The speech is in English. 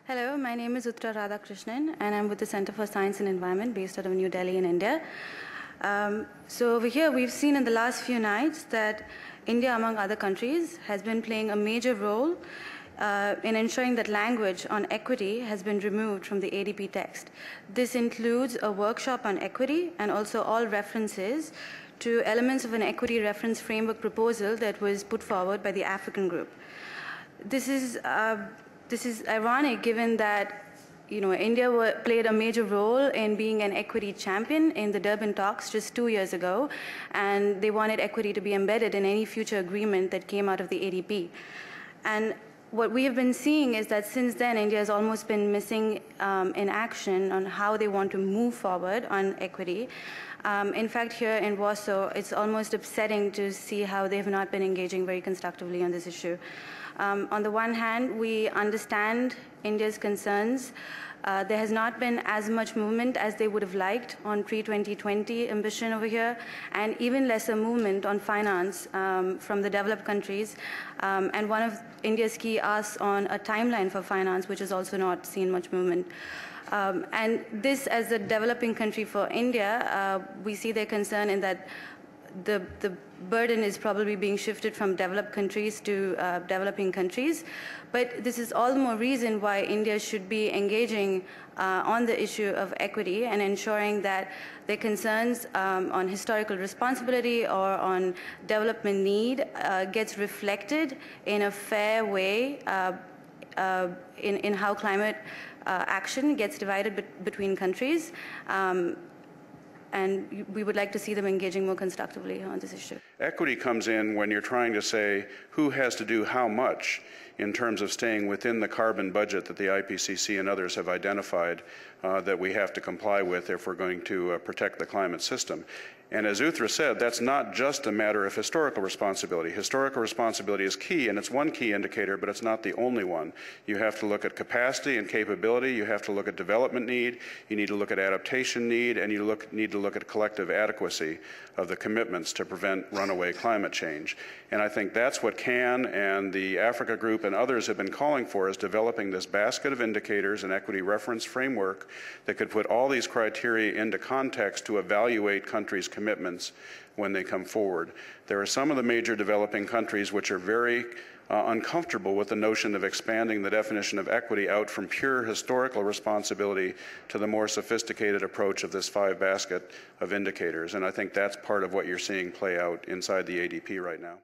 Hello, my name is Uttra Radhakrishnan, and I'm with the Center for Science and Environment based out of New Delhi in India. So over here, we've seen in the last few nights that India, among other countries, has been playing a major role in ensuring that language on equity has been removed from the ADP text. This includes a workshop on equity and also all references to elements of an equity reference framework proposal that was put forward by the African group. This is ironic given that India played a major role in being an equity champion in the Durban talks just 2 years ago, and they wanted equity to be embedded in any future agreement that came out of the ADP. And what we have been seeing is that since then, India has almost been missing in action on how they want to move forward on equity. In fact, here in Warsaw, it's almost upsetting to see how they have not been engaging very constructively on this issue. On the one hand, we understand India's concerns. There has not been as much movement as they would have liked on pre-2020 ambition over here, and even lesser movement on finance from the developed countries. And one of India's key asks on a timeline for finance, which has also not seen much movement. And this, as a developing country for India, we see their concern in that the burden is probably being shifted from developed countries to developing countries. But this is all the more reason why India should be engaging on the issue of equity and ensuring that their concerns on historical responsibility or on development need gets reflected in a fair way in how climate action gets divided between countries. And we would like to see them engaging more constructively on this issue. Equity comes in when you're trying to say who has to do how much in terms of staying within the carbon budget that the IPCC and others have identified that we have to comply with if we're going to protect the climate system. And as Uttra said, that's not just a matter of historical responsibility. Historical responsibility is key, and it's one key indicator, but it's not the only one. You have to look at capacity and capability. You have to look at development need. You need to look at adaptation need, and you need to look at collective adequacy of the commitments to prevent runaway climate change. And I think that's what CAN and the Africa Group and others have been calling for, is developing this basket of indicators and equity reference framework that could put all these criteria into context to evaluate countries' commitments when they come forward. There are some of the major developing countries which are very uncomfortable with the notion of expanding the definition of equity out from pure historical responsibility to the more sophisticated approach of this 5 basket of indicators. And I think that's part of what you're seeing play out inside the ADP right now.